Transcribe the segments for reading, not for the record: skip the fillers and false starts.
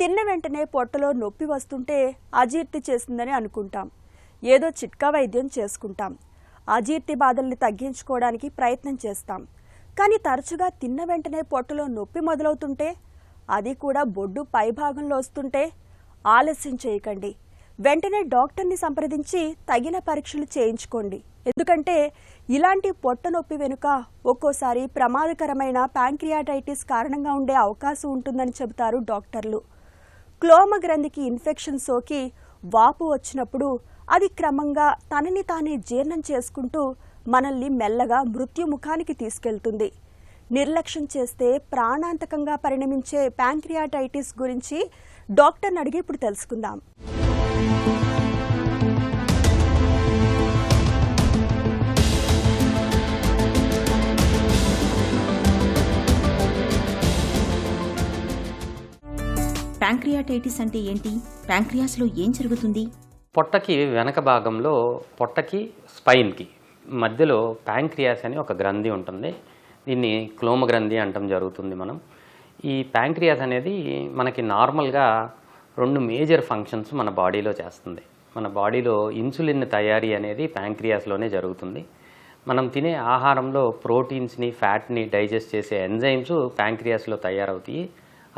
తిన్న వెంటనే పొట్టలో నొప్పి వస్తుంటే అజీర్తి చేసిందని అనుకుంటాం. ఏదో చిట్కా వైద్యం చేసుకుంటాం. అజీర్తి బాధల్ని తగ్గించుకోవడానికి ప్రయత్నం చేస్తాం. కానీ తరచుగా తిన్న వెంటనే పొట్టలో నొప్పి మొదలవుతుంటే, అది కూడా బొడ్డు పైభాగంలో వస్తుంటే ఆలస్యం చేయకండి. వెంటనే డాక్టర్ని సంప్రదించి తగిన పరీక్షలు చేయించుకోండి. ఎందుకంటే ఇలాంటి పొట్ట నొప్పి వెనుక ఒక్కోసారి ప్రమాదకరమైన ప్యాంక్రియాటైటిస్ కారణంగా ఉండే అవకాశం ఉంటుందని చెబుతారు డాక్టర్లు. క్లోమ గ్రంథికి ఇన్ఫెక్షన్ సోకి వాపు వచ్చినప్పుడు అది క్రమంగా తనని తానే జీర్ణం చేసుకుంటూ మనల్ని మెల్లగా మృత్యుముఖానికి తీసుకెళ్తుంది. నిర్లక్ష్యం చేస్తే ప్రాణాంతకంగా పరిణమించే ప్యాంక్రియాటైటిస్ గురించి డాక్టర్ని అడిగి ఇప్పుడు తెలుసుకుందాం. ప్యాంక్రియాటైటిస్ అంటే ఏంటి? ప్యాంక్రియాస్లో ఏం జరుగుతుంది? పొట్టకి వెనక భాగంలో పొట్టకి స్పైన్కి మధ్యలో ప్యాంక్రియాస్ అని ఒక గ్రంథి ఉంటుంది. దీన్ని క్లోమ గ్రంథి అంటం జరుగుతుంది. ఈ ప్యాంక్రియాస్ అనేది మనకి నార్మల్గా 2 మేజర్ ఫంక్షన్స్ మన బాడీలో చేస్తుంది. మన బాడీలో ఇన్సులిన్ తయారీ అనేది ప్యాంక్రియాస్లోనే జరుగుతుంది. మనం తినే ఆహారంలో ప్రోటీన్స్ని ఫ్యాట్ని డైజెస్ట్ చేసే ఎంజైమ్స్ ప్యాంక్రియాస్లో తయారవుతాయి.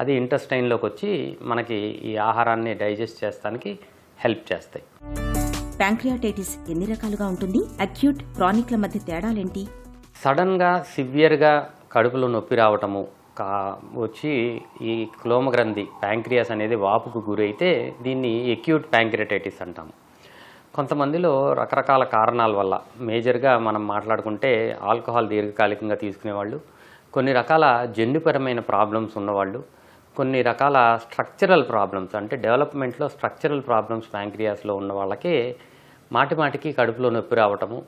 అది ఇంటెస్టైన్లోకి వచ్చి మనకి ఈ ఆహారాన్ని డైజెస్ట్ చేస్తానికి హెల్ప్ చేస్తాయి. ప్యాంక్రియాటైటిస్ ఎన్ని రకాలుగా ఉంటుంది? అక్యూట్, క్రానిక్ల మధ్య తేడాలేంటి? సడన్గా సివియర్గా కడుపులో నొప్పి రావటము వచ్చి ఈ క్లోమ గ్రంథి ప్యాంక్రియాస్ అనేది వాపుకు గురైతే దీన్ని అక్యూట్ ప్యాంక్రియాటైటిస్ అంటాము. కొంతమందిలో రకరకాల కారణాల వల్ల మేజర్గా మనం మాట్లాడుకుంటే ఆల్కహాల్ దీర్ఘకాలికంగా తీసుకునేవాళ్ళు, కొన్ని రకాల జన్యుపరమైన ప్రాబ్లమ్స్ ఉన్నవాళ్ళు, కొన్ని రకాల స్ట్రక్చరల్ ప్రాబ్లమ్స్ అంటే డెవలప్మెంట్లో స్ట్రక్చరల్ ప్రాబ్లమ్స్ ప్యాంక్రియాస్లో ఉన్న వాళ్ళకే మాటిమాటికి కడుపులో నొప్పి రావటము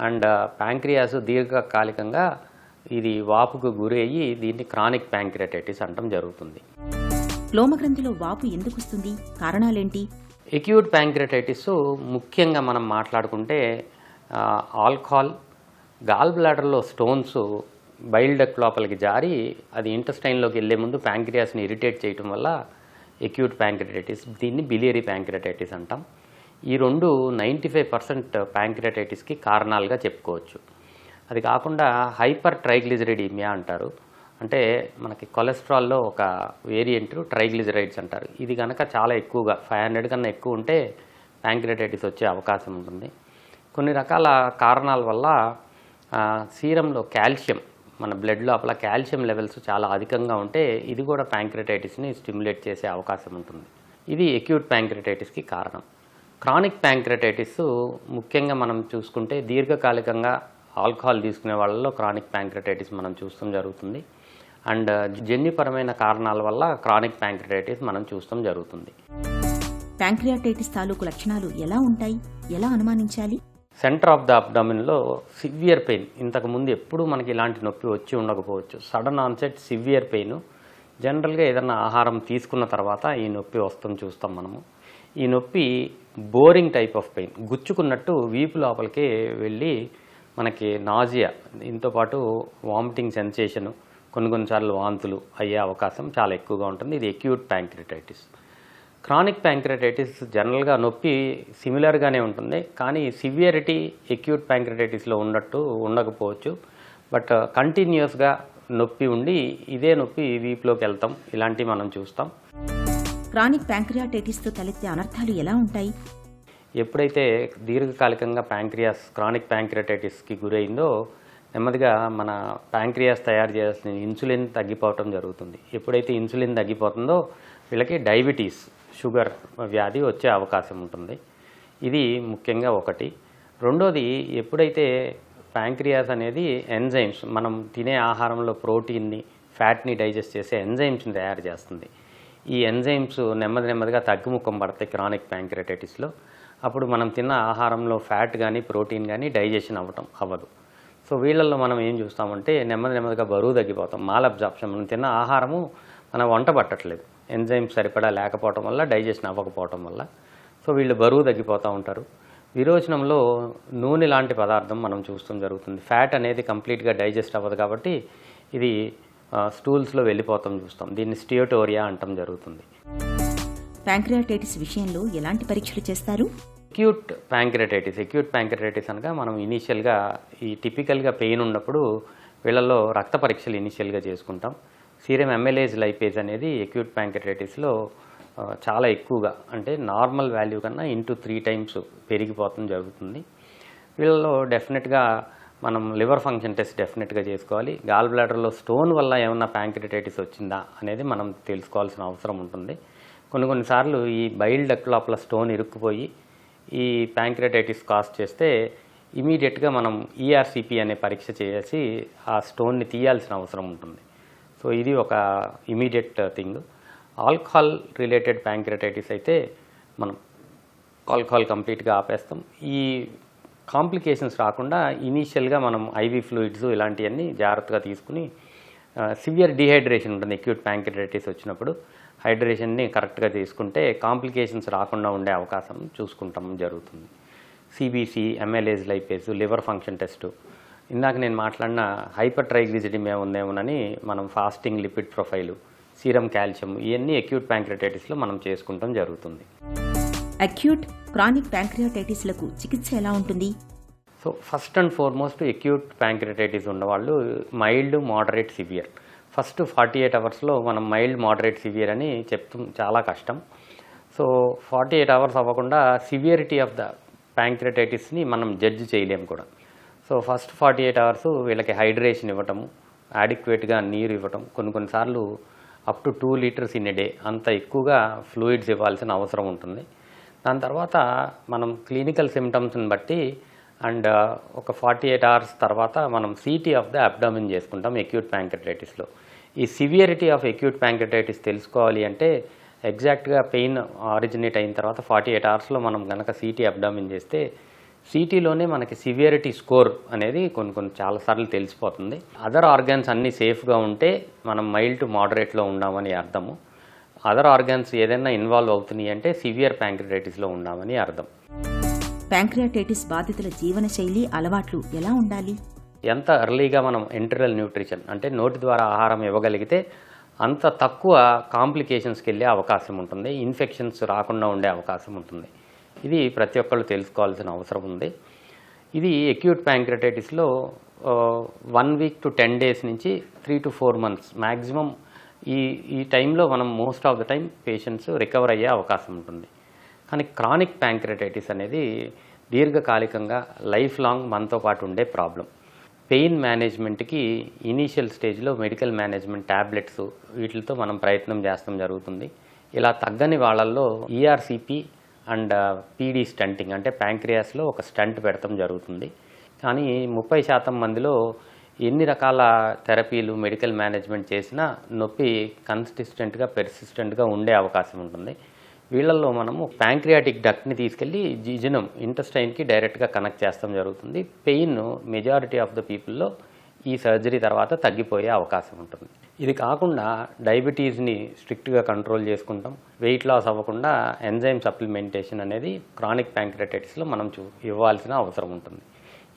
అండ్ ప్యాంక్రియాస్ దీర్ఘకాలికంగా ఇది వాపుకు గురయ్యి దీన్ని క్రానిక్ ప్యాంక్రియాటైటిస్ అంటం జరుగుతుంది. క్లోమగ్రంథిలో వాపు ఎందుకు వస్తుంది? కారణాలేంటి? అక్యూట్ ప్యాంక్రియాటైటిస్ ముఖ్యంగా మనం మాట్లాడుకుంటే ఆల్కహాల్, గాల్ బ్లాడర్లో స్టోన్స్ బైల్ డక్ట్ లోపలికి జారి అది ఇంటెస్టైన్లోకి వెళ్లే ముందు ప్యాంక్రియాస్ని ఇరిటేట్ చేయటం వల్ల అక్యూట్ ప్యాంక్రియాటైటిస్, దీన్ని బిలియరీ ప్యాంక్రియాటైటిస్ అంటాం. ఈ 95% ప్యాంక్రియాటైటిస్కి కారణాలుగా చెప్పుకోవచ్చు. అది కాకుండా హైపర్ ట్రైగ్లిజరైడీమియా అంటారు. అంటే మనకి కొలెస్ట్రాల్లో ఒక వేరియంట్ ట్రైగ్లిజరైడ్స్ అంటారు. ఇది కనుక చాలా ఎక్కువగా 500 కన్నా ఎక్కువ ఉంటే ప్యాంక్రియాటైటిస్ వచ్చే అవకాశం ఉంటుంది. కొన్ని రకాల కారణాల వల్ల సీరంలో కాల్షియం, మన బ్లడ్ లోపల కాల్షియం లెవెల్స్ చాలా అధికంగా ఉంటే ఇది కూడా ప్యాంక్రియాటైటిస్ని స్టిమ్యులేట్ చేసే అవకాశం ఉంటుంది. ఇది అక్యూట్ ప్యాంక్రియాటైటిస్కి కారణం. క్రానిక్ ప్యాంక్రియాటైటిస్ ముఖ్యంగా మనం చూసుకుంటే దీర్ఘకాలికంగా ఆల్కహాల్ తీసుకునే వాళ్ళలో క్రానిక్ ప్యాంక్రియాటైటిస్ మనం చూస్తాం జరుగుతుంది. అండ్ జన్యుపరమైన కారణాల వల్ల క్రానిక్ ప్యాంక్రియాటైటిస్ మనం చూస్తాం జరుగుతుంది. ప్యాంక్రియాటైటిస్ తాలూకు లక్షణాలు ఎలా ఉంటాయి? ఎలా అనుమానించాలి? సెంటర్ ఆఫ్ ద అబ్డామిన్లో సివియర్ పెయిన్, ఇంతకుముందు ఎప్పుడూ మనకి ఇలాంటి నొప్పి వచ్చి ఉండకపోవచ్చు. సడన్ ఆన్సెట్ సివియర్ పెయిన్, జనరల్గా ఏదన్నా ఆహారం తీసుకున్న తర్వాత ఈ నొప్పి వస్తుంది చూస్తాం మనము. ఈ నొప్పి బోరింగ్ టైప్ ఆఫ్ పెయిన్, గుచ్చుకున్నట్టు వీపు లోపలికి వెళ్ళి మనకి నాజియా, దీంతో పాటు వామిటింగ్ సెన్సేషను, కొన్నిసార్లు వాంతులు అయ్యే అవకాశం చాలా ఎక్కువగా ఉంటుంది. ఇది అక్యూట్ ప్యాంక్రియాటైటిస్. క్రానిక్ ప్యాంక్రియాటైటిస్ జనరల్గా నొప్పి సిమిలర్గానే ఉంటుంది, కానీ సివియరిటీ అక్యూట్ ప్యాంక్రియాటైటిస్లో ఉన్నట్టు ఉండకపోవచ్చు. బట్ కంటిన్యూస్గా నొప్పి ఉండి ఇదే నొప్పి వీపులోకి వెళ్తాం, ఇలాంటివి మనం చూస్తాం. క్రానిక్ ప్యాంక్రియాటైటిస్తో తలెత్తే అనర్థాలు ఎలా ఉంటాయి? ఎప్పుడైతే దీర్ఘకాలికంగా ప్యాంక్రియాస్ క్రానిక్ ప్యాంక్రియాటైటిస్కి గురైందో నెమ్మదిగా మన ప్యాంక్రియాస్ తయారు చేయాల్సిన ఇన్సులిన్ తగ్గిపోవటం జరుగుతుంది. ఎప్పుడైతే ఇన్సులిన్ తగ్గిపోతుందో వీళ్ళకి డయాబెటీస్, షుగర్ వ్యాధి వచ్చే అవకాశం ఉంటుంది. ఇది ముఖ్యంగా ఒకటి. రెండోది, ఎప్పుడైతే ప్యాంక్రియాస్ అనేది ఎంజైమ్స్, మనం తినే ఆహారంలో ప్రోటీన్ని ఫ్యాట్ని డైజెస్ట్ చేసే ఎంజైమ్స్ని తయారు చేస్తుంది. ఈ ఎంజైమ్స్ నెమ్మదిగా తగ్గుముఖం పడతాయి క్రానిక్ ప్యాంక్రియాటైటిస్లో. అప్పుడు మనం తిన్న ఆహారంలో ఫ్యాట్ కానీ ప్రోటీన్ కానీ డైజెషన్ అవ్వదు. సో వీళ్ళల్లో మనం ఏం చూస్తామంటే నెమ్మదిగా బరువు తగ్గిపోతాం. మాల్ అబ్జార్ప్షన్, మనం తిన్న ఆహారము మన వంట పట్టట్లేదు, ఎంజైమ్స్ సరిపడా లేకపోవటం వల్ల, డైజెషన్ అవ్వకపోవటం వల్ల. సో వీళ్ళు బరువు తగ్గిపోతూ ఉంటారు. విరోచనంలో నూనె లాంటి పదార్థం మనం చూస్తాం జరుగుతుంది. ఫ్యాట్ అనేది కంప్లీట్గా డైజెస్ట్ అవ్వదు కాబట్టి ఇది స్టూల్స్లో వెళ్ళిపోతాం చూస్తాం. దీన్ని స్టియోటోరియా అంటాం జరుగుతుంది. ప్యాంక్రియాటైటిస్ విషయంలో ఎలాంటి పరీక్షలు చేస్తారు? అక్యూట్ ప్యాంక్రియాటైటిస్ అనగా మనం ఇనీషియల్గా ఈ టిపికల్గా పెయిన్ ఉన్నప్పుడు వీళ్ళలో రక్త పరీక్షలు ఇనీషియల్గా చేసుకుంటాం. సీరం ఎంఎల్ఏజ్ లైపేజ్ అనేది అక్యూట్ ప్యాంక్రియాటైటిస్లో చాలా ఎక్కువగా, అంటే నార్మల్ వాల్యూ కన్నా 3 times పెరిగిపోవడం జరుగుతుంది. వీళ్ళలో డెఫినెట్గా మనం లివర్ ఫంక్షన్ టెస్ట్ డెఫినెట్గా చేసుకోవాలి. గాల్ బ్లాడర్లో స్టోన్ వల్ల ఏమన్నా ప్యాంక్రియాటైటిస్ వచ్చిందా అనేది మనం తెలుసుకోవాల్సిన అవసరం ఉంటుంది. కొన్నిసార్లు ఈ బైల్ డక్ట్ లోపల స్టోన్ ఇరుక్కుపోయి ఈ ప్యాంక్రియాటైటిస్ కాజ్ చేస్తే ఇమీడియట్గా మనం ఈఆర్సిపి అనే పరీక్ష చేసి ఆ స్టోన్ని తీయాల్సిన అవసరం ఉంటుంది. సో ఇది ఒక immediate thing. Alcohol related pancreatitis అయితే మనం ఆల్కహాల్ కంప్లీట్గా ఆపేస్తాం. ఈ కాంప్లికేషన్స్ రాకుండా ఇనీషియల్గా మనం ఐవీ ఫ్లూయిడ్స్ ఇలాంటివన్నీ జాగ్రత్తగా తీసుకుని సివియర్ డిహైడ్రేషన్ ఉంటుంది అక్యూట్ ప్యాంక్రియాటైటిస్ వచ్చినప్పుడు. హైడ్రేషన్ని కరెక్ట్గా తీసుకుంటే కాంప్లికేషన్స్ రాకుండా ఉండే అవకాశం చూసుకుంటాం జరుగుతుంది. CBC, amylase lipase, liver function test, ఇందాక నేను మాట్లాడిన హైపర్ ట్రైగ్లిసిడిమియా ఉందేమోనని మనం fasting lipid profile, serum calcium, ఇవన్నీ అక్యూట్ ప్యాంక్రియాటైటిస్లో మనం చేసుకుంటాం జరుగుతుంది. అక్యూట్, క్రానిక్ ప్యాంక్రియాటైటిస్లకు చికిత్స ఎలా ఉంటుంది? So first and foremost acute pancreatitis ఉన్నవాళ్ళు mild, moderate, severe. First 48 hours మనం మైల్డ్, మోడరేట్, సివియర్ అని చెప్తాం, చాలా కష్టం. సో 48 hours అవ్వకుండా సివియరిటీ ఆఫ్ ద ప్యాంక్రియాటైటిస్ని మనం జడ్జ్ చేయలేము కూడా. సో ఫస్ట్ 48 hours వీళ్ళకి హైడ్రేషన్ ఇవ్వటము, యాడిక్వేట్గా నీరు ఇవ్వటం, కొన్నిసార్లు up to 2 liters in a day అంత ఎక్కువగా ఫ్లూయిడ్స్ ఇవ్వాల్సిన అవసరం ఉంటుంది. దాని తర్వాత మనం క్లినికల్ సిమ్టమ్స్ని బట్టి అండ్ ఒక 48 hours తర్వాత మనం సిటీ ఆఫ్ ద అబ్డామిన్ చేసుకుంటాం అక్యూట్ ప్యాంక్రియాటైటిస్లో. ఈ సివియరిటీ ఆఫ్ అక్యూట్ ప్యాంక్రియాటైటిస్ తెలుసుకోవాలి అంటే ఎగ్జాక్ట్గా పెయిన్ ఆరిజినేట్ అయిన తర్వాత 48 hours మనం కనుక సిటీ అబ్డామిన్ చేస్తే సిటీలోనే మనకి సివియరిటీ స్కోర్ అనేది కొన్ని చాలాసార్లు తెలిసిపోతుంది. అదర్ ఆర్గాన్స్ అన్నీ సేఫ్గా ఉంటే మనం మైల్డ్ టు మోడరేట్లో ఉన్నామని అర్థము. అదర్ ఆర్గాన్స్ ఏదైనా ఇన్వాల్వ్ అవుతున్నాయి అంటే సివియర్ ప్యాంక్రియాటైటిస్లో ఉన్నామని అర్థం. ప్యాంక్రియాటైటిస్ బాధితుల జీవనశైలి, అలవాట్లు ఎలా ఉండాలి? ఎంత ఎర్లీగా మనం ఎంటరల్ న్యూట్రిషన్ అంటే నోటి ద్వారా ఆహారం ఇవ్వగలిగితే అంత తక్కువ కాంప్లికేషన్స్కి వెళ్ళే అవకాశం ఉంటుంది, ఇన్ఫెక్షన్స్ రాకుండా ఉండే అవకాశం ఉంటుంది. ఇది ప్రతి ఒక్కళ్ళు తెలుసుకోవాల్సిన అవసరం ఉంది. ఇది అక్యూట్ ప్యాంక్రియాటైటిస్లో 1 week to 10 days నుంచి 3 to 4 months మ్యాక్సిమం ఈ టైంలో మనం most of the time patients recover అయ్యే అవకాశం ఉంటుంది. కానీ క్రానిక్ ప్యాంక్రియాటైటిస్ అనేది దీర్ఘకాలికంగా లైఫ్ లాంగ్ మనతో పాటు ఉండే ప్రాబ్లం. పెయిన్ మేనేజ్మెంట్కి ఇనీషియల్ స్టేజ్లో మెడికల్ మేనేజ్మెంట్ ట్యాబ్లెట్స్ వీటితో మనం ప్రయత్నం చేస్తాం జరుగుతుంది. ఇలా తగ్గని వాళ్ళల్లో ఈఆర్సిపి అండ్ పీడీ స్టంటింగ్ అంటే ప్యాంక్రియాస్లో ఒక స్టంట్ పెడతాం జరుగుతుంది. కానీ 30% మందిలో ఎన్ని రకాల థెరపీలు, మెడికల్ మేనేజ్మెంట్ చేసినా నొప్పి కన్సిస్టెంట్గా, పెర్సిస్టెంట్గా ఉండే అవకాశం ఉంటుంది. వీళ్ళల్లో మనము ప్యాంక్రియాటిక్ డక్ట్ని తీసుకెళ్ళి జిజనం ఇంటెస్టైన్కి డైరెక్ట్గా కనెక్ట్ చేస్తాం జరుగుతుంది. పెయిన్ మెజారిటీ ఆఫ్ ద పీపుల్లో ఈ సర్జరీ తర్వాత తగ్గిపోయే అవకాశం ఉంటుంది. ఇది కాకుండా డయాబెటీస్ని స్ట్రిక్ట్గా కంట్రోల్ చేసుకుంటాం. వెయిట్ లాస్ అవ్వకుండా ఎంజైమ్ సప్లిమెంటేషన్ అనేది క్రానిక్ ప్యాంక్రియాటైటిస్లో మనం ఇవ్వాల్సిన అవసరం ఉంటుంది.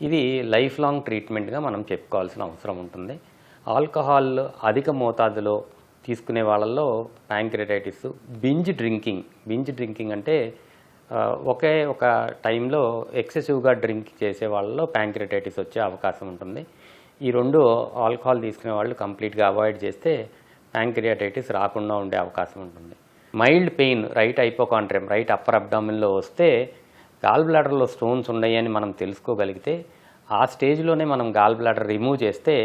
ఇది లైఫ్ లాంగ్ ట్రీట్మెంట్గా మనం చెప్పుకోవాల్సిన అవసరం ఉంటుంది. ఆల్కహాల్ అధిక మోతాదులో తీసుకునే వాళ్ళల్లో ప్యాంక్రియాటైటిస్, బింజ్ డ్రింకింగ్ అంటే ఒకే ఒక టైంలో ఎక్సెసివ్గా డ్రింక్ చేసే వాళ్ళలో ప్యాంక్రియాటైటిస్ వచ్చే అవకాశం ఉంటుంది. ఈ రెండు ఆల్కహాల్ తీసుకునే వాళ్ళు కంప్లీట్గా అవాయిడ్ చేస్తే ప్యాంక్రియాటైటిస్ రాకుండా ఉండే అవకాశం ఉంటుంది. Mild pain right hypochondrium, right upper అబ్డామిన్లో వస్తే గాల్ బ్లాడర్లో స్టోన్స్ ఉన్నాయని మనం తెలుసుకోగలిగితే ఆ స్టేజ్లోనే మనం గాల్ బ్లాడర్ రిమూవ్ చేస్తే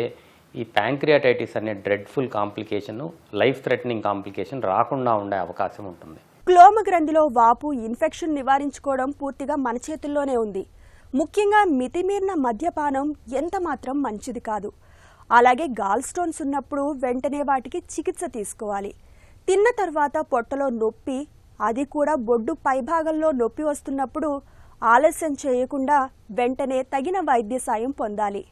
ఈ ప్యాంక్రియాటైటిస్ అనే dreadful complication, life threatening complication రాకుండా ఉండే అవకాశం ఉంటుంది. క్లోమ గ్రంథిలో వాపు, ఇన్ఫెక్షన్ నివారించుకోవడం పూర్తిగా మన చేతుల్లోనే ఉంది. ముఖ్యంగా మితిమీరిన మద్యపానం ఎంత మాత్రం మంచిది కాదు. అలాగే గాల్ స్టోన్స్ ఉన్నప్పుడు వెంటనే వాటికి చికిత్స తీసుకోవాలి. తిన్న తర్వాత పొట్టలో నొప్పి, అది కూడా బొడ్డు పైభాగంలో నొప్పి వస్తున్నప్పుడు ఆలస్యం చేయకుండా వెంటనే తగిన వైద్య సాయం పొందాలి.